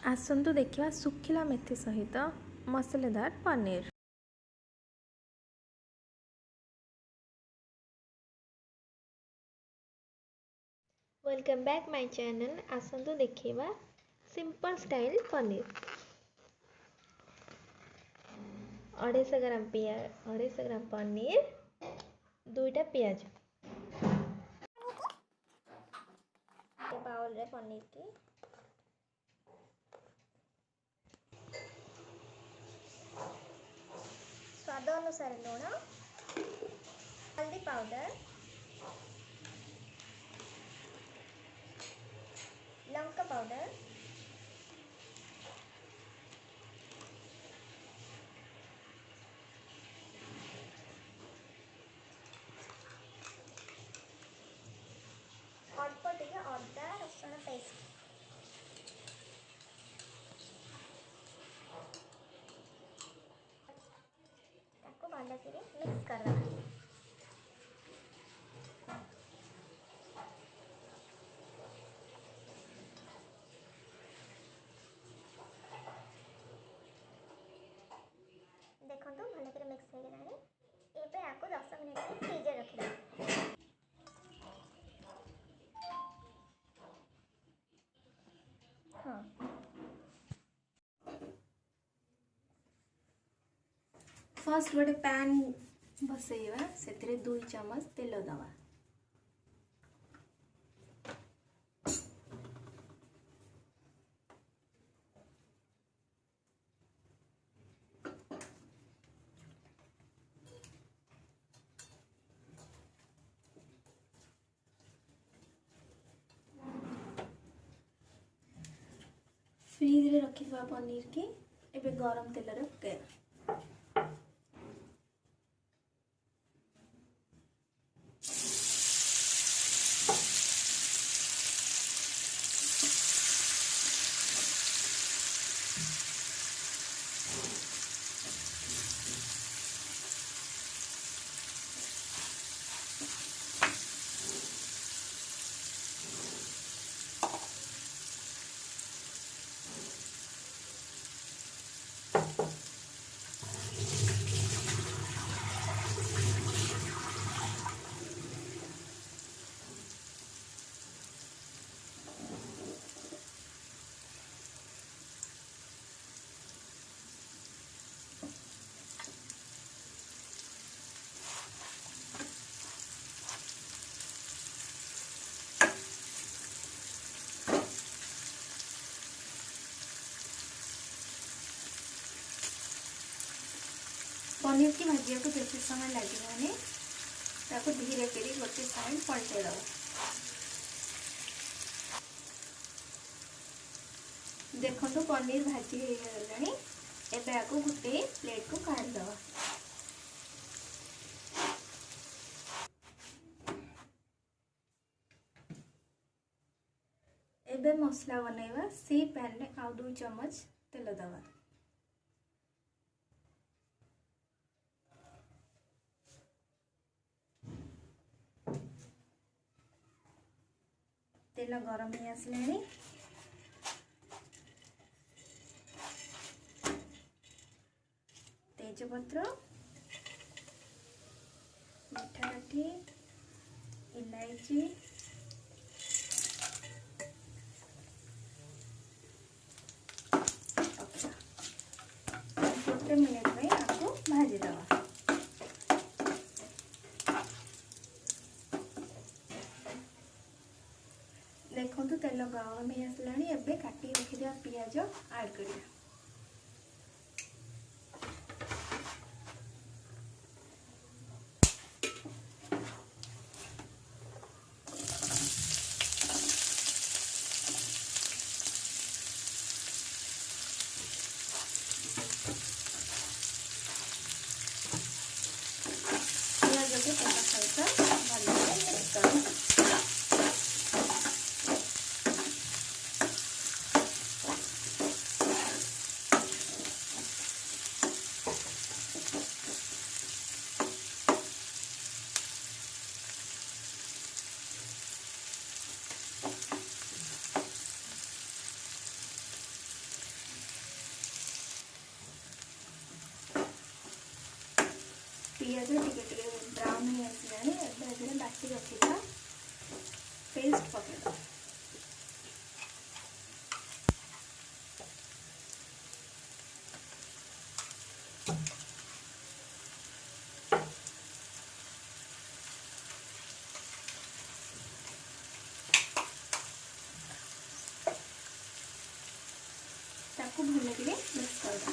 आसतु देखा सुखिला मेथी सहित मसलेदार पनीर। Welcome back my channel. आसतु देखा सिंपल स्टाइल पनीर। 250 ग्राम पनीर, 2टा पियाज। बाउल रे पनीर की स्वाद अनुसार लुण, हल्दी पाउडर, लंका पाउडर, अल्प टिके अदा रसुण पेस्ट, भलसे मिक्स कर देखो भल मिक्स हो गलानी। एबे आपको 10 मिनट फ्रिज रखिए। हाँ फर्स्ट गोटे पैन बसैवा, से 2 चम्मच तेल दवा। फ्रिज रे रखी पनीर की एबे गरम तेल रे पकेଇବା। पनीर की भाजिया को बेसी समय लगे धीरे कर गोटे साइड पलटे दवा। देखो पनीर भाजी हो गलानी। एबे आपको गोटे प्लेट को काढ़ी दवा। एबे मसला बनैवा। से पैन में आउ 2 चम्मच तेल दवा। तेल गरम हो आसलानी। तेजपत्र, मीठा काठी, इलायची, गोटे मिनट में आपको भाजी दवा। देखो तेल गरम हो आसलानी। एबे काटी रखिदिया पियाज ऐड करिया। पियाज को तेल सहित भलसे मिक्स कर। पियाज टिके ब्राउन हो आसलानी एबे बाटी रखिथा पेस्ट पकेइबा। ताकू भल कि मिक्स करवा।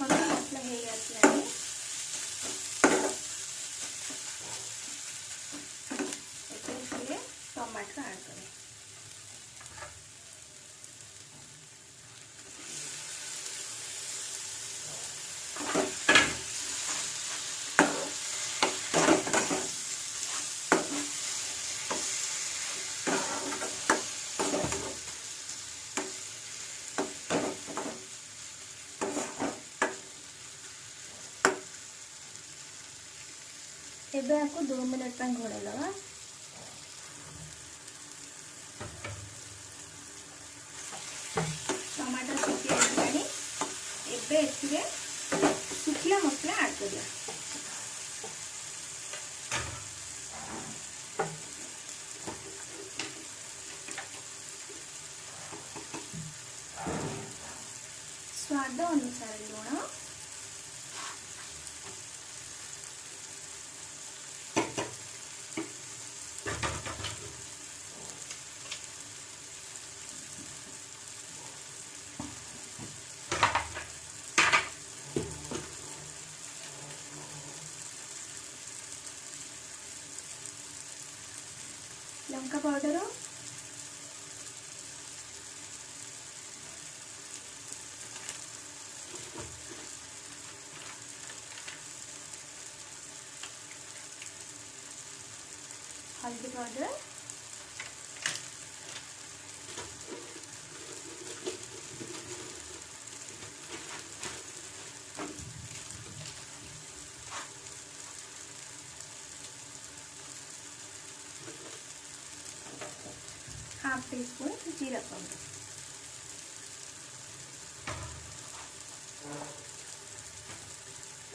मसला हो आसलानी टमाटर ऐड करें। एबे आपको 2 मिनट तक घोड़े लगा। टमाटर सिझी आसलानी एबे एथिरे सुखिला मसला ऐड करिया। स्वाद अनुसार लुण, लंका पाउडर, हल्दी पाउडर, हाफ टी स्पून जीरा पाउडर।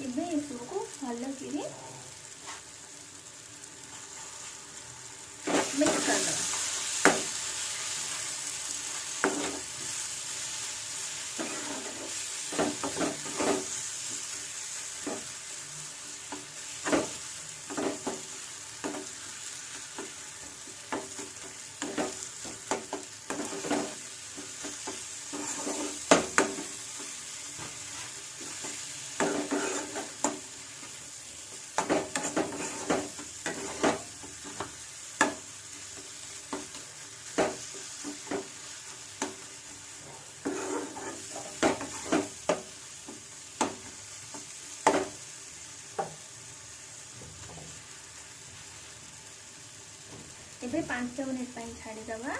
इबे ये सब को भल कि मिक्स कर दो। एबे 5 मिनिट पई छाड़ी दबा।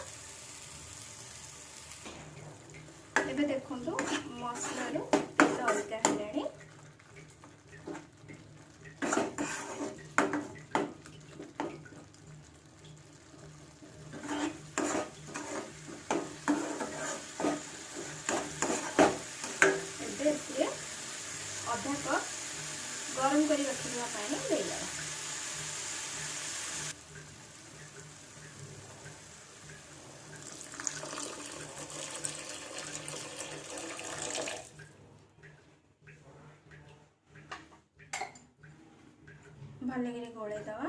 एबे देखंतु मसला रो अलगा हेलानी। एबे आधा कप गरम करी रखिबा पानी देला। भल कि गोले दवा।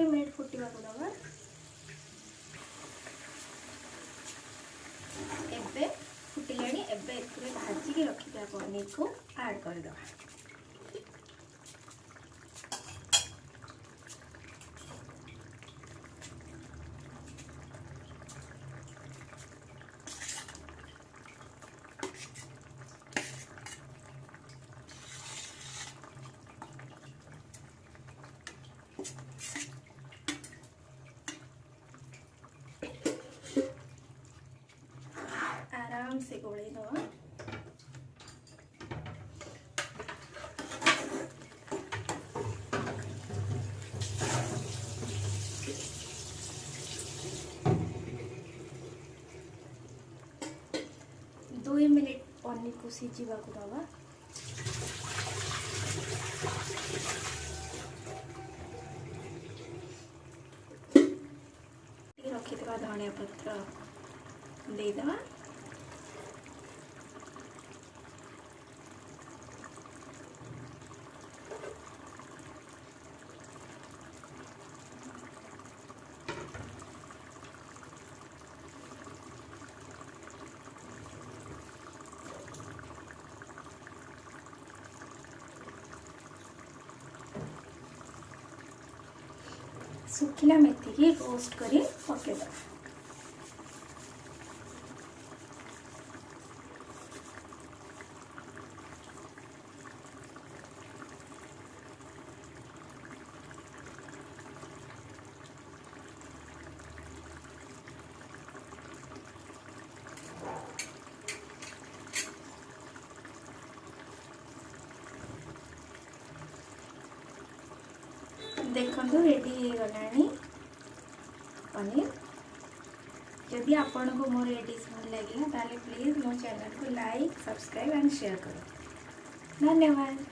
ଗୋଟେ ମିନିଟ୍ ଫୁଟିବାକୁ ଦେବା। ଏବେ ଫୁଟିଲାଣି। ଏବେ ଏଥିରେ ଭାଜିକି ରଖିଥିବା ପନିରକୁ ଆଡ୍ କରିଦେବା। आराम से गोले दवा। दुई मिनिट पनीर को सीझा दवा। रखी धनिया पत्र देदेवा। सुखिला मेथी की रोस्ट करी पकेद। देखो रेडी हो गलानी पनीर। जदि आपण को मोर ये डिश भल लगे ताले प्लीज मो चैनल को लाइक सब्सक्राइब एंड शेयर करो। धन्यवाद।